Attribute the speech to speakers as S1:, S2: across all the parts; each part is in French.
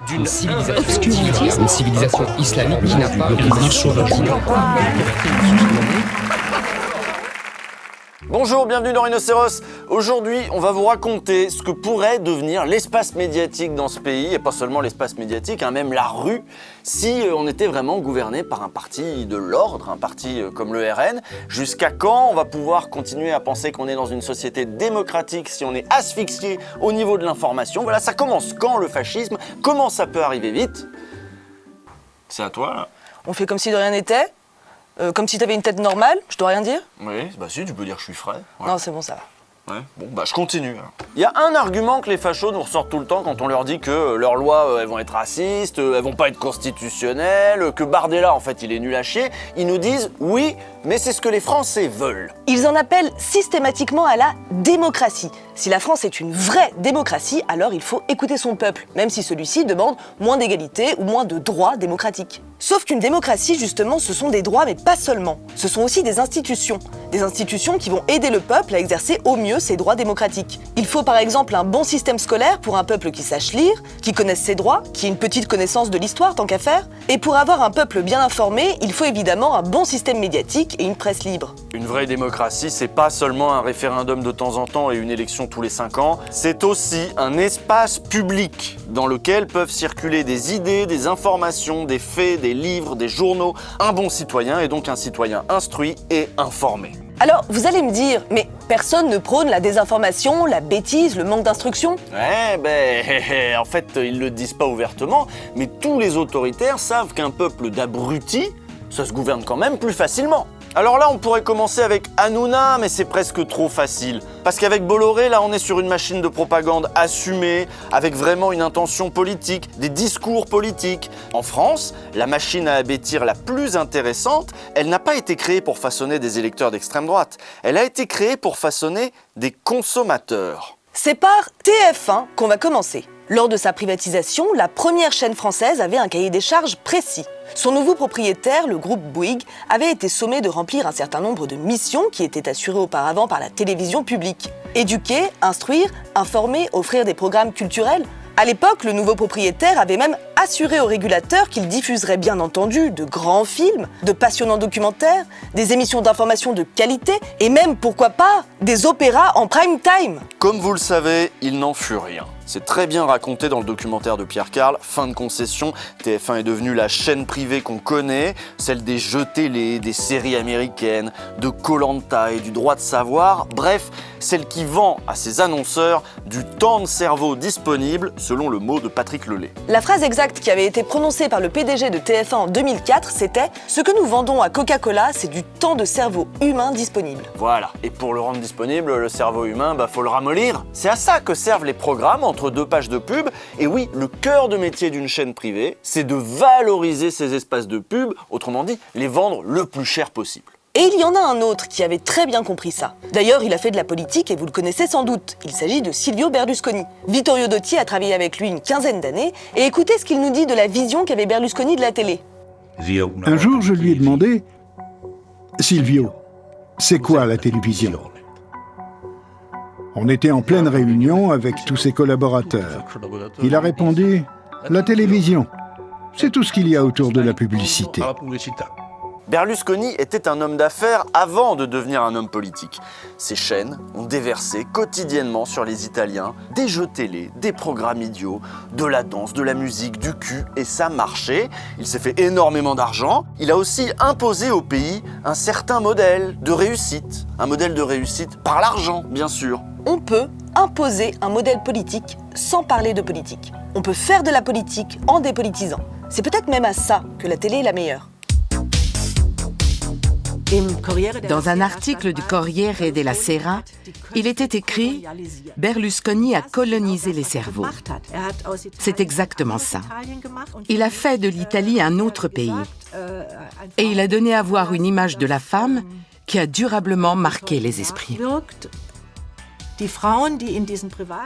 S1: d'une civilisation une civilisation islamique qui n'a pas de marche au
S2: Bonjour, bienvenue dans Rhinocéros. Aujourd'hui, on va vous raconter ce que pourrait devenir l'espace médiatique dans ce pays, et pas seulement l'espace médiatique, même la rue, si on était vraiment gouverné par un parti de l'ordre, un parti comme le RN. Jusqu'à quand on va pouvoir continuer à penser qu'on est dans une société démocratique si on est asphyxié au niveau de l'information? Voilà, ça commence quand le fascisme? Comment ça peut arriver vite? C'est à toi, là.
S3: On fait comme si de rien n'était? Comme si t'avais une tête normale, je dois rien dire?
S2: Oui, bah si, tu peux dire que je suis frais. Ouais.
S3: Non, c'est bon, ça va.
S2: Ouais, bon, bah je continue. Il y a un argument que les fachos nous ressortent tout le temps quand on leur dit que leurs lois, elles vont être racistes, elles vont pas être constitutionnelles, que Bardella, en fait, il est nul à chier. Ils nous disent, oui, mais c'est ce que les Français veulent.
S3: Ils en appellent systématiquement à la démocratie. Si la France est une vraie démocratie, alors il faut écouter son peuple, même si celui-ci demande moins d'égalité ou moins de droits démocratiques. Sauf qu'une démocratie, justement, ce sont des droits, mais pas seulement. Ce sont aussi des institutions. Des institutions qui vont aider le peuple à exercer au mieux ses droits démocratiques. Il faut par exemple un bon système scolaire pour un peuple qui sache lire, qui connaisse ses droits, qui ait une petite connaissance de l'histoire tant qu'à faire. Et pour avoir un peuple bien informé, il faut évidemment un bon système médiatique et une presse libre.
S2: Une vraie démocratie, c'est pas seulement un référendum de temps en temps et une élection tous les 5 ans, c'est aussi un espace public dans lequel peuvent circuler des idées, des informations, des faits, des livres, des journaux. Un bon citoyen est donc un citoyen instruit et informé.
S3: Alors, vous allez me dire, mais personne ne prône la désinformation, la bêtise, le manque d'instruction?
S2: Ouais, en fait, ils le disent pas ouvertement, mais tous les autoritaires savent qu'un peuple d'abrutis, ça se gouverne quand même plus facilement. Alors là, on pourrait commencer avec Hanouna, mais c'est presque trop facile. Parce qu'avec Bolloré, là, on est sur une machine de propagande assumée, avec vraiment une intention politique, des discours politiques. En France, la machine à abêtir la plus intéressante, elle n'a pas été créée pour façonner des électeurs d'extrême droite. Elle a été créée pour façonner des consommateurs.
S3: C'est par TF1 qu'on va commencer. Lors de sa privatisation, la première chaîne française avait un cahier des charges précis. Son nouveau propriétaire, le groupe Bouygues, avait été sommé de remplir un certain nombre de missions qui étaient assurées auparavant par la télévision publique. Éduquer, instruire, informer, offrir des programmes culturels. À l'époque, le nouveau propriétaire avait même assuré au régulateur qu'il diffuserait bien entendu de grands films, de passionnants documentaires, des émissions d'information de qualité et même, pourquoi pas, des opéras en prime time.
S2: Comme vous le savez, il n'en fut rien. C'est très bien raconté dans le documentaire de Pierre Carl, Fin de concession. TF1 est devenue la chaîne privée qu'on connaît, celle des jeux télé, des séries américaines, de Koh-Lanta et du droit de savoir, bref, celle qui vend à ses annonceurs du temps de cerveau disponible, selon le mot de Patrick Lelay.
S3: La phrase exacte qui avait été prononcée par le PDG de TF1 en 2004, c'était « Ce que nous vendons à Coca-Cola, c'est du temps de cerveau humain disponible ».
S2: Voilà, et pour le rendre disponible, le cerveau humain, faut le ramollir. C'est à ça que servent les programmes entre 2 pages de pub. Et oui, le cœur de métier d'une chaîne privée, c'est de valoriser ces espaces de pub, autrement dit, les vendre le plus cher possible.
S3: Et il y en a un autre qui avait très bien compris ça. D'ailleurs, il a fait de la politique et vous le connaissez sans doute. Il s'agit de Silvio Berlusconi. Vittorio Dotti a travaillé avec lui une quinzaine d'années et écoutez ce qu'il nous dit de la vision qu'avait Berlusconi de la télé.
S4: Un jour, je lui ai demandé « Silvio, c'est quoi la télévision ?» On était en pleine réunion avec tous ses collaborateurs. Il a répondu « La télévision, c'est tout ce qu'il y a autour de la publicité. »
S2: Berlusconi était un homme d'affaires avant de devenir un homme politique. Ses chaînes ont déversé quotidiennement sur les Italiens des jeux télé, des programmes idiots, de la danse, de la musique, du cul, et ça marchait. Il s'est fait énormément d'argent. Il a aussi imposé au pays un certain modèle de réussite. Un modèle de réussite par l'argent, bien sûr.
S3: On peut imposer un modèle politique sans parler de politique. On peut faire de la politique en dépolitisant. C'est peut-être même à ça que la télé est la meilleure.
S5: Dans un article du Corriere della Sera, il était écrit « Berlusconi a colonisé les cerveaux ». C'est exactement ça. Il a fait de l'Italie un autre pays. Et il a donné à voir une image de la femme qui a durablement marqué les esprits.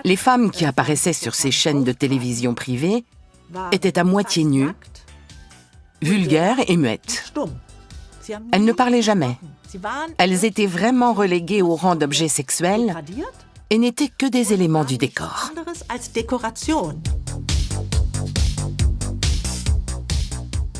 S5: Les femmes qui apparaissaient sur ces chaînes de télévision privées étaient à moitié nues, vulgaires et muettes. Elles ne parlaient jamais. Elles étaient vraiment reléguées au rang d'objets sexuels et n'étaient que des éléments du décor.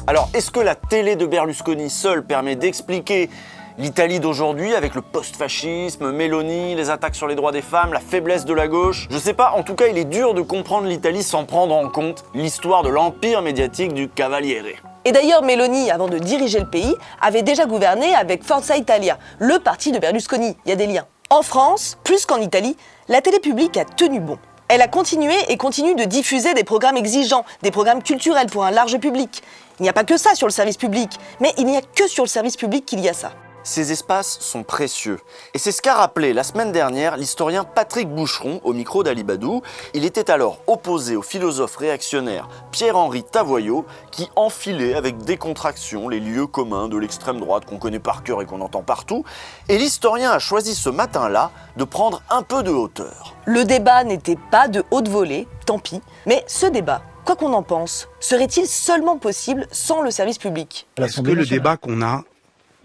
S2: Alors, est-ce que la télé de Berlusconi seule permet d'expliquer l'Italie d'aujourd'hui avec le post-fascisme, Meloni, les attaques sur les droits des femmes, la faiblesse de la gauche? Je sais pas, en tout cas il est dur de comprendre l'Italie sans prendre en compte l'histoire de l'empire médiatique du Cavaliere.
S3: Et d'ailleurs, Meloni, avant de diriger le pays, avait déjà gouverné avec Forza Italia, le parti de Berlusconi. Il y a des liens. En France, plus qu'en Italie, la télé publique a tenu bon. Elle a continué et continue de diffuser des programmes exigeants, des programmes culturels pour un large public. Il n'y a pas que ça sur le service public, mais il n'y a que sur le service public qu'il y a ça.
S2: Ces espaces sont précieux. Et c'est ce qu'a rappelé la semaine dernière l'historien Patrick Boucheron au micro d'Ali Badou. Il était alors opposé au philosophe réactionnaire Pierre-Henri Tavoyot qui enfilait avec décontraction les lieux communs de l'extrême droite qu'on connaît par cœur et qu'on entend partout. Et l'historien a choisi ce matin-là de prendre un peu de hauteur.
S3: Le débat n'était pas de haute volée, tant pis, mais ce débat, quoi qu'on en pense, serait-il seulement possible sans le service public?
S6: Est-ce que le débat qu'on a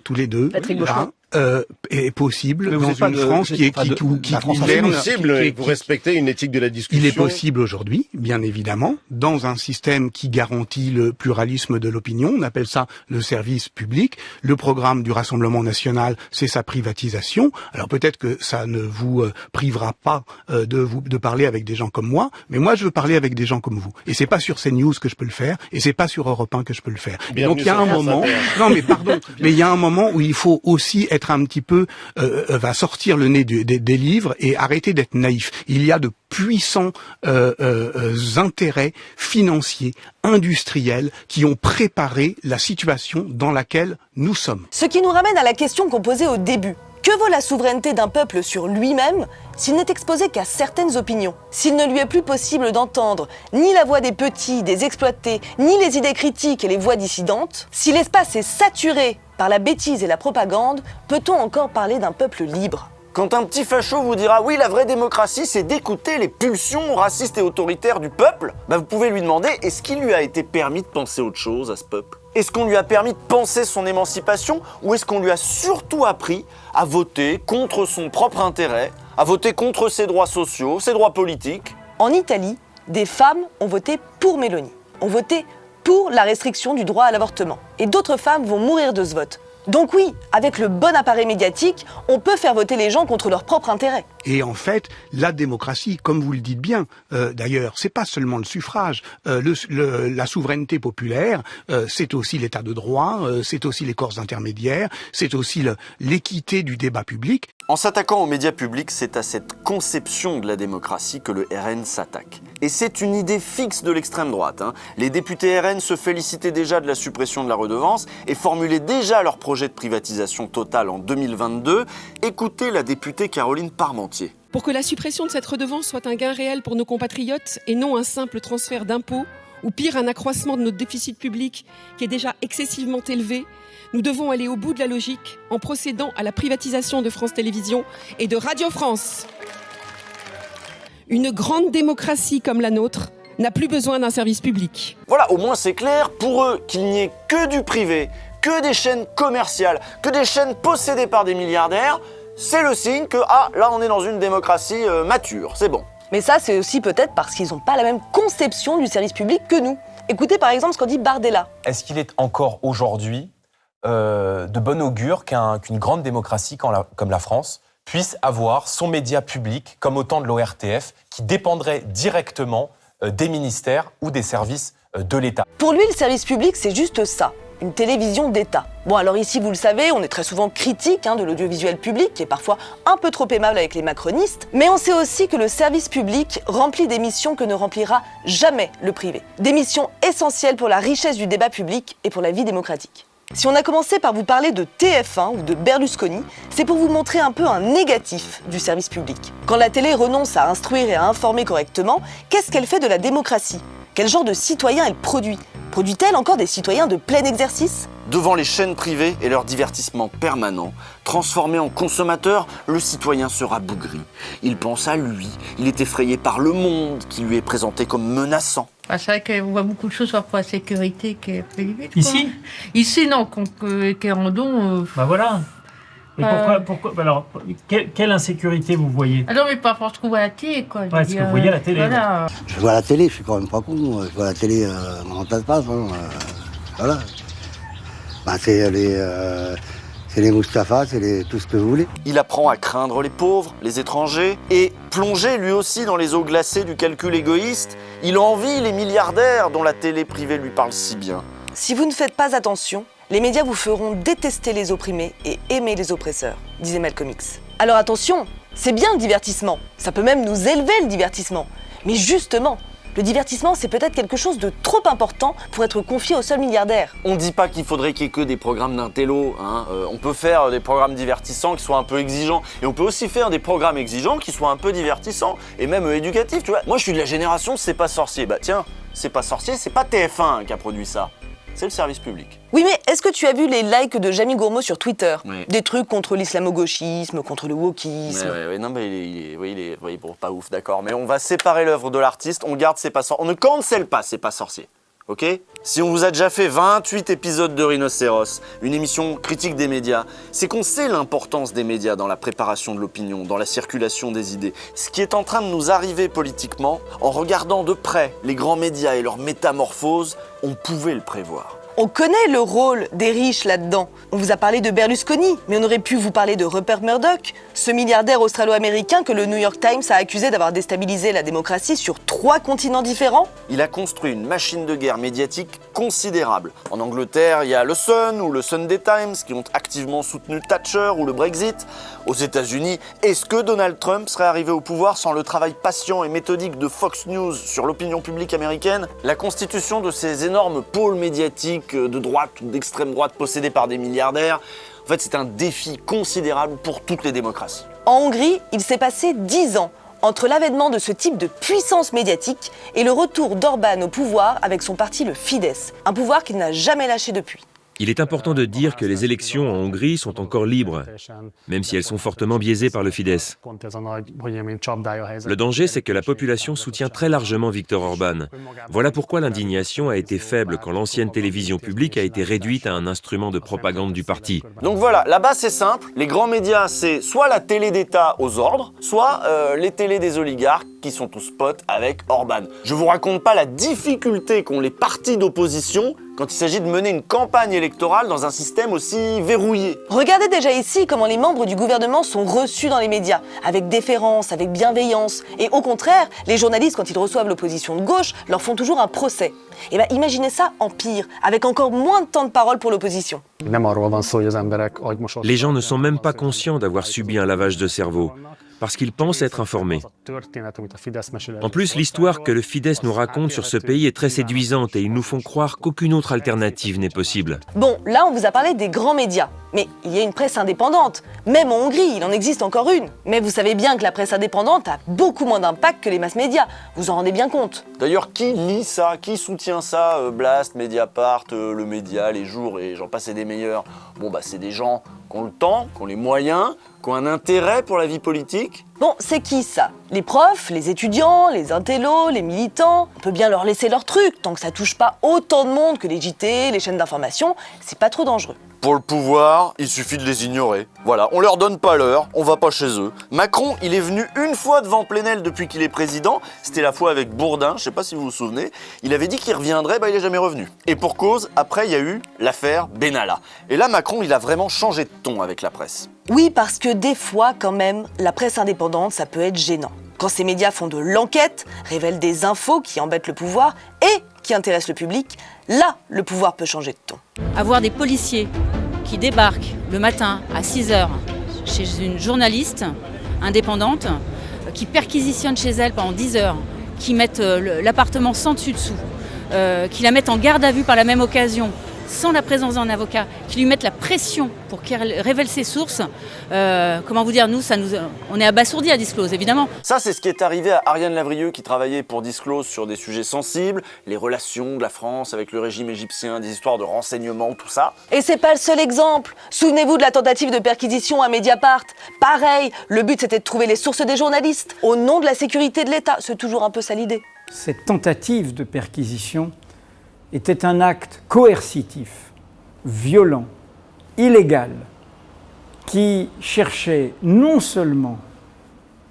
S6: tous les deux là, est possible dans une France qui gouverne.
S7: Vous respectez une éthique de la discussion.
S6: Il est possible aujourd'hui, bien évidemment, dans un système qui garantit le pluralisme de l'opinion. On appelle ça le service public. Le programme du Rassemblement national, c'est sa privatisation. Alors peut-être que ça ne vous privera pas de parler avec des gens comme moi, mais moi je veux parler avec des gens comme vous. Et c'est pas sur CNews que je peux le faire, et c'est pas sur Europe 1 que je peux le faire. Donc il y a un moment, mais il y a un moment où il faut aussi être un petit peu va sortir le nez des livres et arrêter d'être naïf. Il y a de puissants intérêts financiers, industriels qui ont préparé la situation dans laquelle nous sommes.
S3: Ce qui nous ramène à la question qu'on posait au début. Que vaut la souveraineté d'un peuple sur lui-même s'il n'est exposé qu'à certaines opinions? S'il ne lui est plus possible d'entendre ni la voix des petits, des exploités, ni les idées critiques et les voix dissidentes? Si l'espace est saturé par la bêtise et la propagande, peut-on encore parler d'un peuple libre?
S2: Quand un petit facho vous dira « oui, la vraie démocratie, c'est d'écouter les pulsions racistes et autoritaires du peuple », vous pouvez lui demander « est-ce qu'il lui a été permis de penser autre chose à ce peuple ? Est-ce qu'on lui a permis de penser son émancipation ou est-ce qu'on lui a surtout appris à voter contre son propre intérêt, à voter contre ses droits sociaux, ses droits politiques ?»
S3: En Italie, des femmes ont voté pour Meloni, ont voté pour la restriction du droit à l'avortement. Et d'autres femmes vont mourir de ce vote. Donc oui, avec le bon appareil médiatique, on peut faire voter les gens contre leur propre intérêt.
S6: Et en fait, la démocratie, comme vous le dites bien, d'ailleurs, c'est pas seulement le suffrage. La souveraineté populaire, c'est aussi l'état de droit, c'est aussi les corps intermédiaires, c'est aussi l'équité du débat public.
S2: En s'attaquant aux médias publics, c'est à cette conception de la démocratie que le RN s'attaque. Et c'est une idée fixe de l'extrême droite. Les députés RN se félicitaient déjà de la suppression de la redevance et formulaient déjà leur projet de privatisation totale en 2022. Écoutez la députée Caroline Parmentier.
S8: Pour que la suppression de cette redevance soit un gain réel pour nos compatriotes et non un simple transfert d'impôts, ou pire un accroissement de notre déficit public qui est déjà excessivement élevé, nous devons aller au bout de la logique en procédant à la privatisation de France Télévisions et de Radio France. Une grande démocratie comme la nôtre n'a plus besoin d'un service public.
S2: Voilà, au moins c'est clair, pour eux, qu'il n'y ait que du privé, que des chaînes commerciales, que des chaînes possédées par des milliardaires, c'est le signe que, là on est dans une démocratie mature, c'est bon.
S3: Mais ça, c'est aussi peut-être parce qu'ils n'ont pas la même conception du service public que nous. Écoutez par exemple ce qu'en dit Bardella.
S9: Est-ce qu'il est encore aujourd'hui de bon augure qu'une grande démocratie comme la France puisse avoir son média public, comme au temps de l'ORTF, qui dépendrait directement des ministères ou des services de l'État?
S3: Pour lui, le service public, c'est juste ça, une télévision d'État. Bon, alors ici, vous le savez, on est très souvent critique de l'audiovisuel public, qui est parfois un peu trop aimable avec les macronistes, mais on sait aussi que le service public remplit des missions que ne remplira jamais le privé. Des missions essentielles pour la richesse du débat public et pour la vie démocratique. Si on a commencé par vous parler de TF1 ou de Berlusconi, c'est pour vous montrer un peu un négatif du service public. Quand la télé renonce à instruire et à informer correctement, qu'est-ce qu'elle fait de la démocratie? Quel genre de citoyens elle produit? Produit-elle encore des citoyens de plein exercice?
S2: Devant les chaînes privées et leur divertissement permanent, transformé en consommateur, le citoyen se rabougrit. Il pense à lui, il est effrayé par le monde qui lui est présenté comme menaçant.
S10: C'est vrai qu'on voit beaucoup de choses pour la sécurité qui est privée.
S11: Ici,
S10: non, Quérandon...
S11: voilà. Et pourquoi alors, quelle insécurité vous voyez?
S10: Ah non, mais pas n'importe ce qu'on voit à la télé, quoi.
S11: Ouais, ce que vous voyez à la télé.
S10: Voilà.
S12: Je vois la télé, je suis quand même pas con. Je vois la télé, comment ça se passe. Voilà. Bah, c'est les Mustapha, tout ce que vous voulez.
S2: Il apprend à craindre les pauvres, les étrangers, et plongé lui aussi dans les eaux glacées du calcul égoïste, il envie les milliardaires dont la télé privée lui parle si bien.
S3: Si vous ne faites pas attention, les médias vous feront détester les opprimés et aimer les oppresseurs, disait Malcolm X. Alors attention, c'est bien le divertissement, ça peut même nous élever le divertissement. Mais justement, le divertissement, c'est peut-être quelque chose de trop important pour être confié aux seuls milliardaires.
S2: On ne dit pas qu'il faudrait qu'il y ait que des programmes d'intello. On peut faire des programmes divertissants qui soient un peu exigeants. Et on peut aussi faire des programmes exigeants qui soient un peu divertissants. Et même éducatifs, tu vois. Moi, je suis de la génération C'est pas sorcier. Bah tiens, C'est pas sorcier, c'est pas TF1 qui a produit ça. C'est le service public.
S3: Oui, mais est-ce que tu as vu les likes de Jamie Gourmaud sur Twitter?
S2: Oui.
S3: Des trucs contre l'islamo-gauchisme, contre le wokisme.
S2: Ouais, non, mais il est bon, pas ouf, d'accord. Mais on va séparer l'œuvre de l'artiste, on garde C'est pas sorcier. On ne cancelle pas C'est pas sorcier. Ok? Si on vous a déjà fait 28 épisodes de Rhinocéros, une émission critique des médias, c'est qu'on sait l'importance des médias dans la préparation de l'opinion, dans la circulation des idées. Ce qui est en train de nous arriver politiquement, en regardant de près les grands médias et leurs métamorphoses, on pouvait le prévoir.
S3: On connaît le rôle des riches là-dedans. On vous a parlé de Berlusconi, mais on aurait pu vous parler de Rupert Murdoch, ce milliardaire australo-américain que le New York Times a accusé d'avoir déstabilisé la démocratie sur 3 continents différents.
S2: Il a construit une machine de guerre médiatique considérable. En Angleterre, il y a le Sun ou le Sunday Times qui ont activement soutenu Thatcher ou le Brexit. Aux États-Unis, est-ce que Donald Trump serait arrivé au pouvoir sans le travail patient et méthodique de Fox News sur l'opinion publique américaine? La constitution de ces énormes pôles médiatiques de droite ou d'extrême droite possédés par des milliardaires, en fait, c'est un défi considérable pour toutes les démocraties.
S3: En Hongrie, il s'est passé 10 ans entre l'avènement de ce type de puissance médiatique et le retour d'Orban au pouvoir avec son parti le Fidesz, un pouvoir qu'il n'a jamais lâché depuis.
S13: Il est important de dire que les élections en Hongrie sont encore libres, même si elles sont fortement biaisées par le Fidesz. Le danger, c'est que la population soutient très largement Viktor Orban. Voilà pourquoi l'indignation a été faible quand l'ancienne télévision publique a été réduite à un instrument de propagande du parti.
S2: Donc voilà, là-bas c'est simple, les grands médias c'est soit la télé d'État aux ordres, soit les télés des oligarques qui sont tous potes avec Orban. Je vous raconte pas la difficulté qu'ont les partis d'opposition quand il s'agit de mener une campagne électorale dans un système aussi verrouillé.
S3: Regardez déjà ici comment les membres du gouvernement sont reçus dans les médias, avec déférence, avec bienveillance. Et au contraire, les journalistes, quand ils reçoivent l'opposition de gauche, leur font toujours un procès. Et bien imaginez ça en pire, avec encore moins de temps de parole pour l'opposition.
S13: Les gens ne sont même pas conscients d'avoir subi un lavage de cerveau, parce qu'ils pensent être informés. En plus, l'histoire que le Fidesz nous raconte sur ce pays est très séduisante et ils nous font croire qu'aucune autre alternative n'est possible.
S3: Bon, là on vous a parlé des grands médias, mais il y a une presse indépendante. Même en Hongrie, il en existe encore une. Mais vous savez bien que la presse indépendante a beaucoup moins d'impact que les masses médias, vous en rendez bien compte.
S2: D'ailleurs, qui lit ça? Qui soutient ça? Blast, Mediapart, Le Média, Les Jours et j'en passe et des meilleurs. Bon bah c'est des gens qui ont le temps, qui ont les moyens, qui ont un intérêt pour la vie politique.
S3: Bon, c'est qui ça? Les profs, les étudiants, les intellos, les militants? On peut bien leur laisser leur truc, tant que ça touche pas autant de monde que les JT, les chaînes d'information, c'est pas trop dangereux.
S2: Pour le pouvoir, il suffit de les ignorer. Voilà, on leur donne pas l'heure, on va pas chez eux. Macron, il est venu une fois devant Plenel depuis qu'il est président, c'était la fois avec Bourdin, je sais pas si vous vous souvenez. Il avait dit qu'il reviendrait, bah il est jamais revenu. Et pour cause, après il y a eu l'affaire Benalla. Et là, Macron, il a vraiment changé de ton avec la presse.
S3: Oui, parce que des fois, quand même, la presse indépendante, ça peut être gênant. Quand ces médias font de l'enquête, révèlent des infos qui embêtent le pouvoir et qui intéressent le public, là, le pouvoir peut changer de ton.
S14: Avoir des policiers qui débarquent le matin à 6h chez une journaliste indépendante, qui perquisitionnent chez elle pendant 10 heures, qui mettent l'appartement sans dessus-dessous, qui la mettent en garde à vue par la même occasion, sans la présence d'un avocat, qui lui mettent la pression pour qu'elle révèle ses sources, comment vous dire, on est abasourdis à Disclose, évidemment.
S2: Ça, c'est ce qui est arrivé à Ariane Lavrieux, qui travaillait pour Disclose sur des sujets sensibles, les relations de la France avec le régime égyptien, des histoires de renseignements, tout ça.
S3: Et c'est pas le seul exemple. Souvenez-vous de la tentative de perquisition à Mediapart. Pareil, le but c'était de trouver les sources des journalistes, au nom de la sécurité de l'État. C'est toujours un peu ça l'idée.
S15: Cette tentative de perquisition était un acte coercitif, violent, illégal, qui cherchait non seulement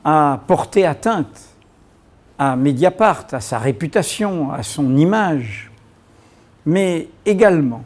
S15: à porter atteinte à Mediapart, à sa réputation, à son image, mais également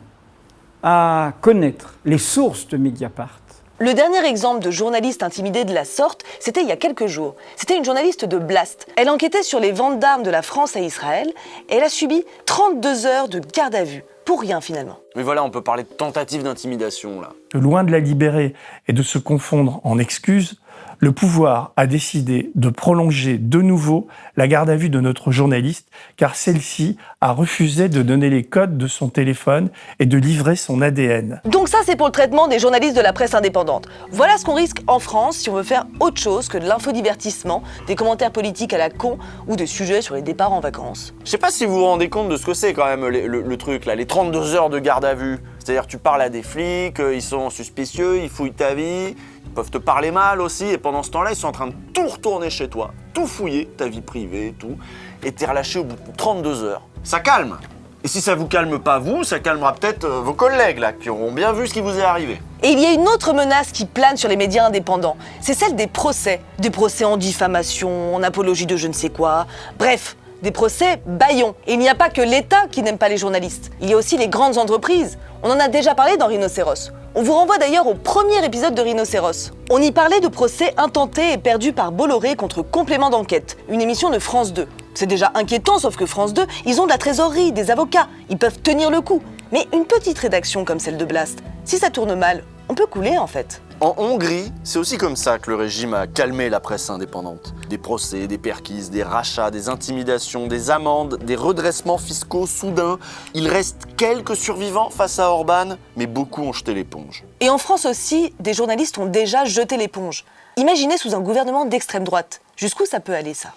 S15: à connaître les sources de Mediapart.
S3: Le dernier exemple de journaliste intimidé de la sorte, c'était il y a quelques jours. C'était une journaliste de Blast. Elle enquêtait sur les ventes d'armes de la France à Israël et elle a subi 32 heures de garde à vue. Pour rien finalement.
S2: Mais voilà, on peut parler de tentative d'intimidation là.
S11: Loin de la libérer et de se confondre en excuses, le pouvoir a décidé de prolonger de nouveau la garde à vue de notre journaliste, car celle-ci a refusé de donner les codes de son téléphone et de livrer son ADN.
S3: Donc ça, c'est pour le traitement des journalistes de la presse indépendante. Voilà ce qu'on risque en France si on veut faire autre chose que de l'infodivertissement, des commentaires politiques à la con ou des sujets sur les départs en vacances.
S2: Je sais pas si vous vous rendez compte de ce que c'est quand même le truc là, les 32 heures de garde à vue. C'est-à-dire tu parles à des flics, ils sont suspicieux, ils fouillent ta vie, ils peuvent te parler mal aussi, et pendant ce temps-là, ils sont en train de tout retourner chez toi, tout fouiller, ta vie privée, tout, et t'es relâché au bout de 32 heures. Ça calme. Et si ça vous calme pas vous, ça calmera peut-être vos collègues là, qui auront bien vu ce qui vous est arrivé.
S3: Et il y a une autre menace qui plane sur les médias indépendants, c'est celle des procès. Des procès en diffamation, en apologie de je ne sais quoi, bref, des procès bâillons. Et il n'y a pas que l'État qui n'aime pas les journalistes, il y a aussi les grandes entreprises. On en a déjà parlé dans Rhinocéros. On vous renvoie d'ailleurs au premier épisode de Rhinocéros. On y parlait de procès intentés et perdus par Bolloré contre Complément d'enquête, une émission de France 2. C'est déjà inquiétant, sauf que France 2, ils ont de la trésorerie, des avocats, ils peuvent tenir le coup. Mais une petite rédaction comme celle de Blast, si ça tourne mal, on peut couler en fait.
S2: En Hongrie, c'est aussi comme ça que le régime a calmé la presse indépendante. Des procès, des perquises, des rachats, des intimidations, des amendes, des redressements fiscaux soudains. Il reste quelques survivants face à Orban, mais beaucoup ont jeté l'éponge.
S3: Et en France aussi, des journalistes ont déjà jeté l'éponge. Imaginez sous un gouvernement d'extrême droite. Jusqu'où ça peut aller ça ?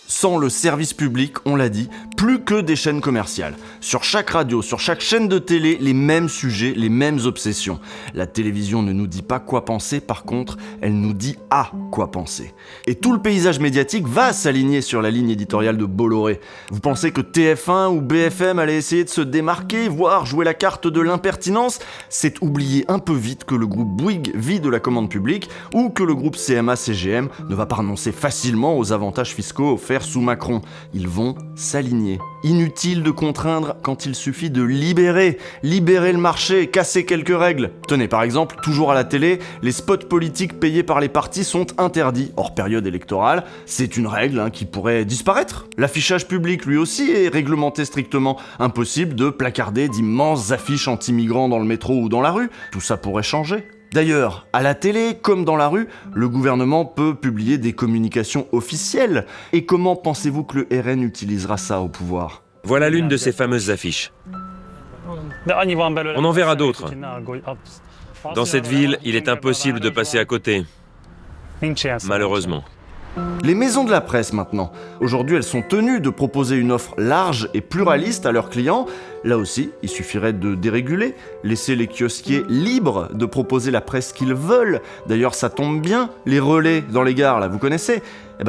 S2: Sans le service public, on l'a dit, plus que des chaînes commerciales. Sur chaque radio, sur chaque chaîne de télé, les mêmes sujets, les mêmes obsessions. La télévision ne nous dit pas quoi penser, par contre, elle nous dit à quoi penser. Et tout le paysage médiatique va s'aligner sur la ligne éditoriale de Bolloré. Vous pensez que TF1 ou BFM allaient essayer de se démarquer, voire jouer la carte de l'impertinence ? C'est oublier un peu vite que le groupe Bouygues vit de la commande publique ou que le groupe CMA-CGM ne va pas renoncer facilement aux avantages fiscaux offerts sous Macron. Ils vont s'aligner. Inutile de contraindre quand il suffit de libérer le marché, casser quelques règles. Tenez, par exemple, toujours à la télé, les spots politiques payés par les partis sont interdits hors période électorale. C'est une règle qui pourrait disparaître. L'affichage public, lui aussi, est réglementé strictement. Impossible de placarder d'immenses affiches anti-migrants dans le métro ou dans la rue. Tout ça pourrait changer. D'ailleurs, à la télé, comme dans la rue, le gouvernement peut publier des communications officielles. Et comment pensez-vous que le RN utilisera ça au pouvoir ?
S13: Voilà l'une de ces fameuses affiches. On en verra d'autres. Dans cette ville, il est impossible de passer à côté. Malheureusement.
S2: Les maisons de la presse maintenant. Aujourd'hui, elles sont tenues de proposer une offre large et pluraliste à leurs clients. Là aussi, il suffirait de déréguler, laisser les kiosquiers libres de proposer la presse qu'ils veulent. D'ailleurs, ça tombe bien, les relais dans les gares, là, vous connaissez ?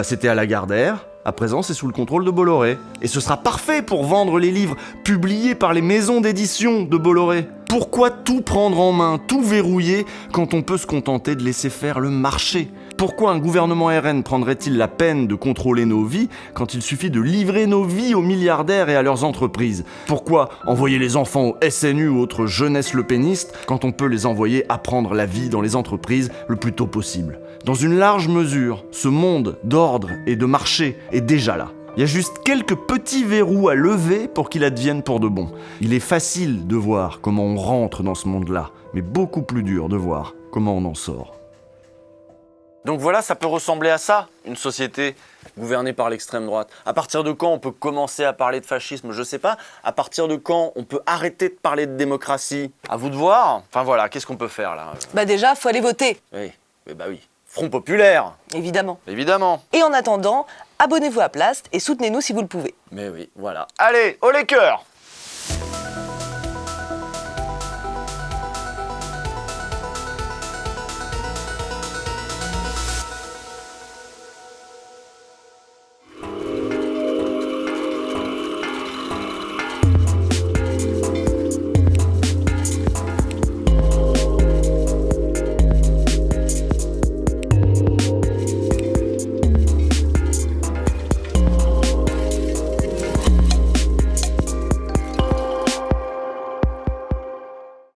S2: C'était à Lagardère. À présent, c'est sous le contrôle de Bolloré. Et ce sera parfait pour vendre les livres publiés par les maisons d'édition de Bolloré. Pourquoi tout prendre en main, tout verrouiller, quand on peut se contenter de laisser faire le marché ? Pourquoi un gouvernement RN prendrait-il la peine de contrôler nos vies quand il suffit de livrer nos vies aux milliardaires et à leurs entreprises ? Pourquoi envoyer les enfants au SNU ou autres jeunesses lepénistes quand on peut les envoyer apprendre la vie dans les entreprises le plus tôt possible ? Dans une large mesure, ce monde d'ordre et de marché est déjà là. Il y a juste quelques petits verrous à lever pour qu'il advienne pour de bon. Il est facile de voir comment on rentre dans ce monde-là, mais beaucoup plus dur de voir comment on en sort. Donc voilà, ça peut ressembler à ça, une société gouvernée par l'extrême droite. À partir de quand on peut commencer à parler de fascisme ? Je sais pas. À partir de quand on peut arrêter de parler de démocratie ? À vous de voir. Enfin voilà, qu'est-ce qu'on peut faire là ?
S3: Déjà, faut aller voter.
S2: Oui, oui. Front populaire.
S3: Évidemment.
S2: Évidemment.
S3: Et en attendant, abonnez-vous à Blast et soutenez-nous si vous le pouvez.
S2: Mais oui, voilà. Allez, haut les cœurs !